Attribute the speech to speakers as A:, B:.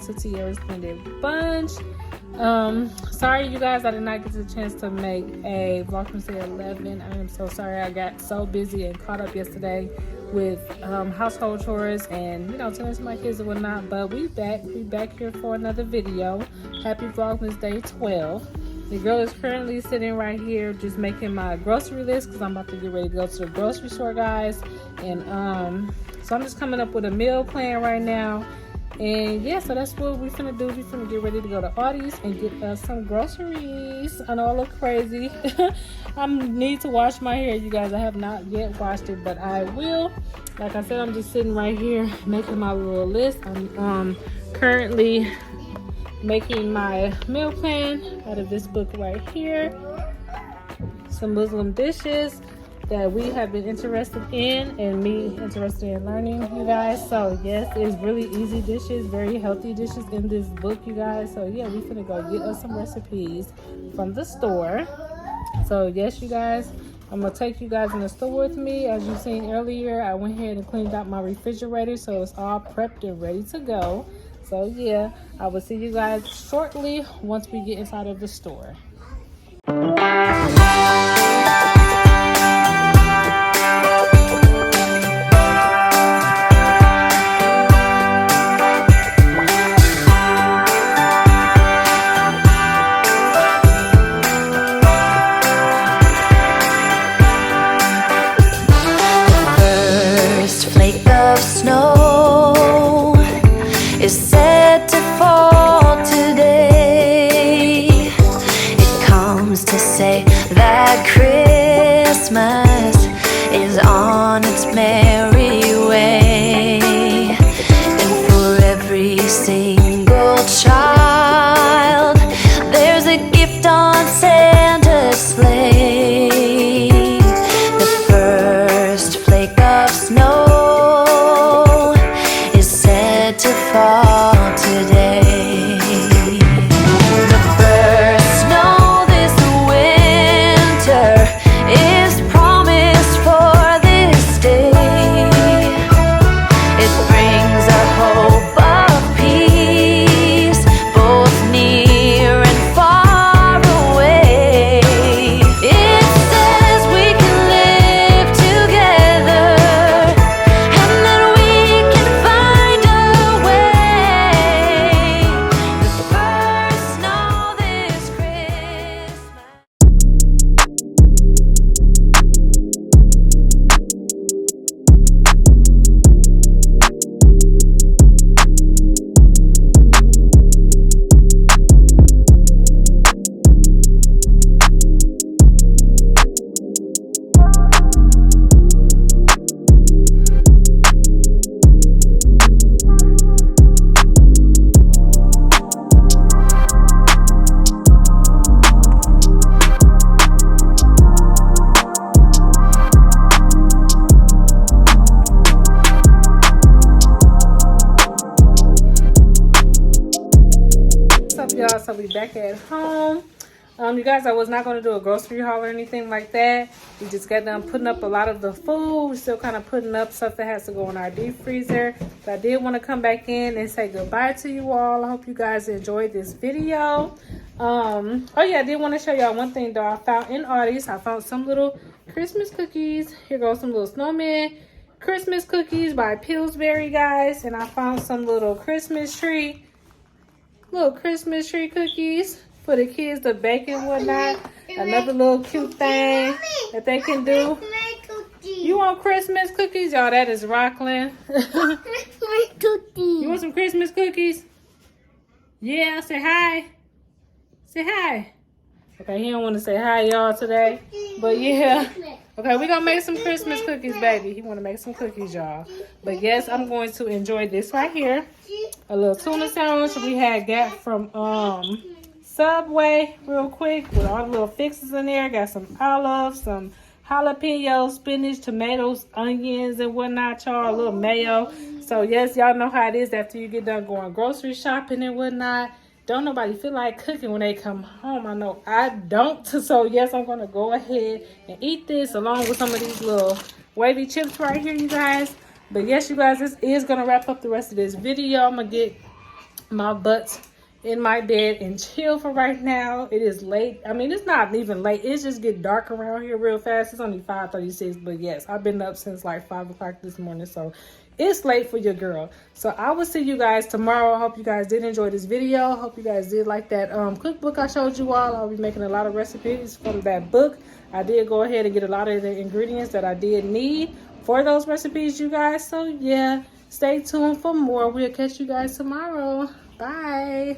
A: to Tierra's Blended Bunch. Sorry you guys, I did not get the chance to make a Vlogmas Day 11. I am so sorry. I got so busy and caught up yesterday with household chores and tending to my kids and whatnot. But we back here for another video. Happy Vlogmas Day 12. The girl is currently sitting right here just making my grocery list because I'm about to get ready to go to the grocery store, guys. And so I'm just coming up with a meal plan right now. And yeah, so that's what we're finna do. We're finna get ready to go to Audie's and get us some groceries. I know I look crazy. I need to wash my hair, you guys. I have not yet washed it, but I will. Like I said, I'm just sitting right here making my little list. I'm currently making my meal plan out of this book right here. Some Muslim dishes that we have been interested in and me interested in learning, you guys. So yes, it's really easy dishes, very healthy dishes in this book, you guys. So yeah, we finna go get us some recipes from the store. So yes, you guys, I'm gonna take you guys in the store with me. As you've seen earlier, I went ahead and cleaned out my refrigerator, so it's all prepped and ready to go. So yeah, I will see you guys shortly once we get inside of the store. So we back at home. You guys, I was not going to do a grocery haul or anything like that. We just got done putting up a lot of the food. We're still kind of putting up stuff that has to go in our deep freezer. But I did want to come back in and say goodbye to you all. I hope you guys enjoyed this video. Oh yeah, I did want to show y'all one thing though. I found in Audie's, I found some little Christmas cookies. Here goes some little snowman Christmas cookies by Pillsbury, guys. And I found some little Christmas tree cookies for the kids to bake and whatnot. Another little cute thing that they can do. You want Christmas cookies? Y'all, that is Rockland. You want some Christmas cookies? Yeah, say hi. Say hi. Okay, he don't want to say hi, y'all, today. But yeah. Okay, we're going to make some Christmas cookies, baby. He want to make some cookies, y'all. But yes, I'm going to enjoy this right here. A little tuna sandwich we had got from Subway real quick with all the little fixes in there. Got some olives, some jalapeno, spinach, tomatoes, onions, and whatnot, y'all. A little mayo. So yes, y'all know how it is after you get done going grocery shopping and whatnot. Don't nobody feel like cooking when they come home. I know I don't. So yes, I'm gonna go ahead and eat this along with some of these little wavy chips right here, you guys. But yes, you guys, this is gonna wrap up the rest of this video. I'm gonna get my butt in my bed and chill for right now. It is late. I mean, it's not even late. It's just getting dark around here real fast. It's only 5:36, but yes, I've been up since like 5 o'clock this morning, so it's late for your girl. So I will see you guys tomorrow. I hope you guys did enjoy this video. Hope you guys did like that cookbook I showed you all. I'll be making a lot of recipes from that book. I did go ahead and get a lot of the ingredients that I did need for those recipes, you guys. So yeah, stay tuned for more. We'll catch you guys tomorrow. Bye.